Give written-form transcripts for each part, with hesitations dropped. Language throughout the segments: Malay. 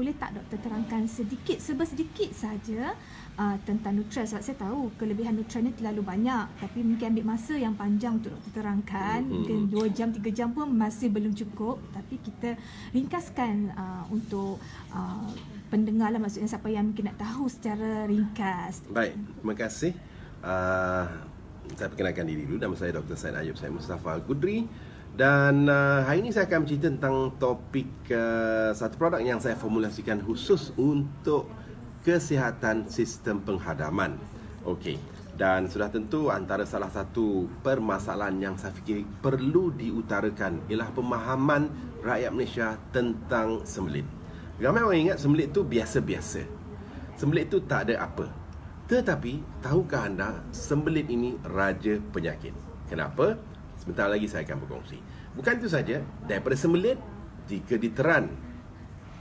boleh tak doktor terangkan sedikit saja tentang Nutrell? Sebab saya tahu kelebihan Nutrell ni terlalu banyak, tapi mungkin ambil masa yang panjang untuk doktor terangkan. Mungkin 2 jam, 3 jam pun masih belum cukup. Tapi kita ringkaskan untuk pendengar lah, maksudnya siapa yang mungkin nak tahu secara ringkas. Baik, terima kasih. Saya perkenalkan diri dulu. Nama saya Dr. Syed Ayub, saya Mustafa Al-Qudri. Dan hari ini saya akan bercerita tentang topik satu produk yang saya formulasikan khusus untuk kesihatan sistem penghadaman. Okey. Dan sudah tentu antara salah satu permasalahan yang saya fikir perlu diutarakan ialah pemahaman rakyat Malaysia tentang sembelit. Ramai orang ingat sembelit itu biasa-biasa. Sembelit itu tak ada apa. Tetapi tahukah anda sembelit ini raja penyakit? Kenapa? Sebentar lagi saya akan berkongsi. Bukan itu saja, daripada sembelit, jika diteran,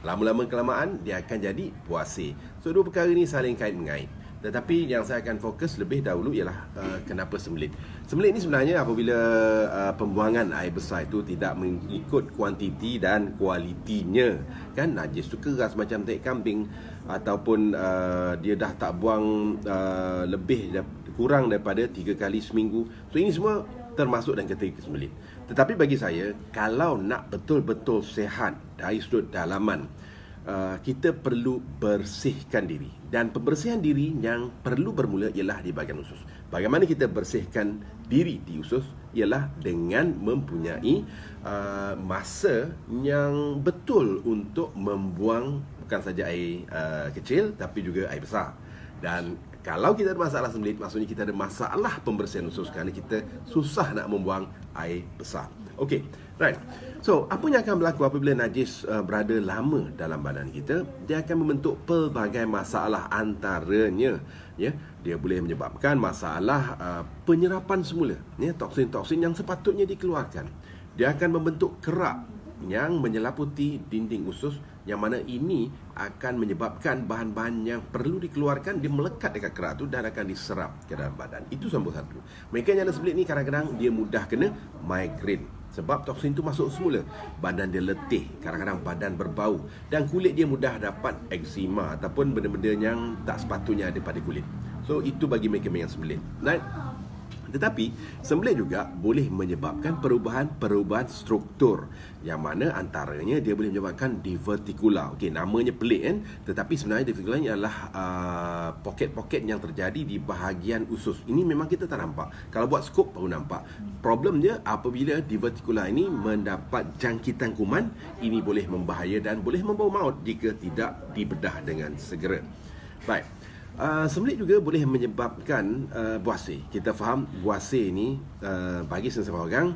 lama-lama kelamaan, dia akan jadi puasir. So, dua perkara ini saling kait-mengait. Tetapi yang saya akan fokus lebih dahulu ialah kenapa sembelit. Sembelit ini sebenarnya apabila pembuangan air besar itu tidak mengikut kuantiti dan kualitinya. Kan, najis tu keras macam tahi kambing, ataupun dia dah tak buang kurang daripada 3 kali seminggu. So, ini semua termasuk dalam kategori sembelit. Tetapi bagi saya, kalau nak betul-betul sihat dari sudut dalaman, kita perlu bersihkan diri. Dan pembersihan diri yang perlu bermula ialah di bahagian usus. Bagaimana kita bersihkan diri di usus ialah dengan mempunyai masa yang betul untuk membuang bukan saja air kecil tapi juga air besar. Dan kalau kita ada masalah sembelit, maksudnya kita ada masalah pembersihan usus kerana kita susah nak membuang air besar. Okey, right. So, apa yang akan berlaku apabila najis berada lama dalam badan kita? Dia akan membentuk pelbagai masalah, antaranya ya, dia boleh menyebabkan masalah penyerapan semula, ya, toksin-toksin yang sepatutnya dikeluarkan. Dia akan membentuk kerak yang menyelaputi dinding usus, yang mana ini akan menyebabkan bahan-bahan yang perlu dikeluarkan dia melekat dekat kerak tu dan akan diserap ke dalam badan. Itu nombor satu. Mereka yang ada sembelit ni kadang-kadang dia mudah kena migraine sebab toksin tu masuk semula. Badan dia letih, kadang-kadang badan berbau, dan kulit dia mudah dapat eczema ataupun benda-benda yang tak sepatutnya ada pada kulit. So itu bagi mereka yang sembelit. Right? Tetapi sembelit juga boleh menyebabkan perubahan struktur, yang mana antaranya dia boleh menyebabkan divertikula. Okey, namanya pelik kan, tetapi sebenarnya divertikula ini adalah poket-poket yang terjadi di bahagian usus. Ini memang kita tak nampak. Kalau buat skop baru nampak. Problemnya apabila divertikula ini mendapat jangkitan kuman, ini boleh membahaya dan boleh membawa maut jika tidak dibedah dengan segera. Baik. Sembelit juga boleh menyebabkan buasir. Kita faham buasir ni bagi sesama orang,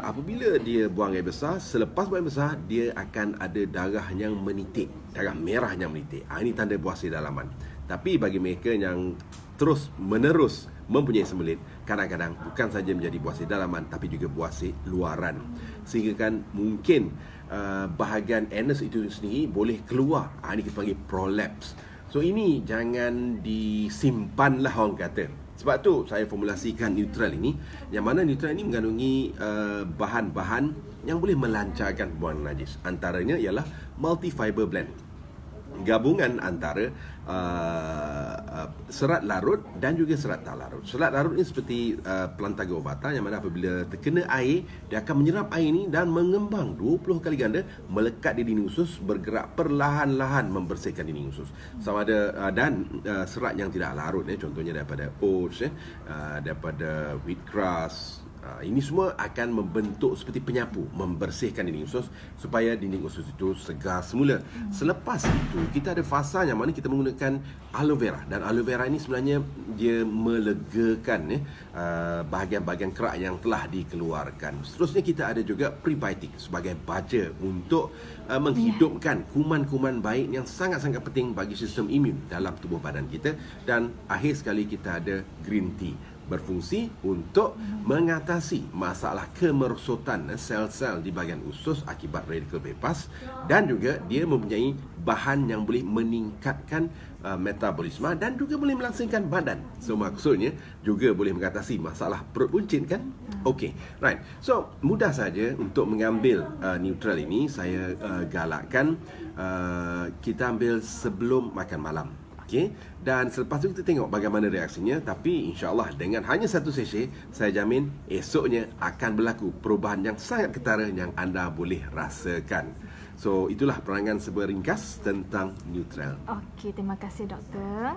apabila dia buang air besar, selepas buang air besar dia akan ada darah yang menitik, darah merah yang menitik. Ini tanda buasir dalaman. Tapi bagi mereka yang terus menerus mempunyai sembelit, kadang-kadang bukan saja menjadi buasir dalaman tapi juga buasir luaran, sehingga kan mungkin bahagian anus itu sendiri boleh keluar. Ini kita panggil prolapse. So ini jangan disimpanlah orang kata. Sebab tu saya formulasikan Nutrell ini, yang mana Nutrell ini mengandungi bahan-bahan yang boleh melancarkan pembuangan najis. Antaranya ialah multi-fiber blend, gabungan antara serat larut dan juga serat tak larut. Serat larut ini seperti Plantago ovata, yang mana apabila terkena air, dia akan menyerap air ini dan mengembang 20 kali ganda, melekat di dinding usus, bergerak perlahan-lahan membersihkan dinding usus. Sama ada dan serat yang tidak larut, contohnya daripada oats, daripada wheatgrass. Ini semua akan membentuk seperti penyapu, membersihkan dinding usus supaya dinding usus itu segar semula. Selepas itu kita ada fasa yang mana kita menggunakan aloe vera, dan aloe vera ini sebenarnya dia melegakan bahagian-bahagian kerak yang telah dikeluarkan. Seterusnya kita ada juga prebiotik sebagai baja untuk menghidupkan kuman-kuman baik yang sangat-sangat penting bagi sistem imun dalam tubuh badan kita. Dan akhir sekali kita ada green tea, berfungsi untuk mengatasi masalah kemerosotan sel-sel di bahagian usus akibat radikal bebas, dan juga dia mempunyai bahan yang boleh meningkatkan metabolisme dan juga boleh melangsingkan badan. So maksudnya juga boleh mengatasi masalah perut buncit kan? Okey, right. So mudah saja untuk mengambil Nutrell ini. Saya galakkan kita ambil sebelum makan malam. Okey, dan selepas tu kita tengok bagaimana reaksinya. Tapi insya-Allah dengan hanya satu sachet, saya jamin esoknya akan berlaku perubahan yang sangat ketara yang anda boleh rasakan. So itulah penerangan seberingkas tentang Nutrell. Okey, terima kasih doktor.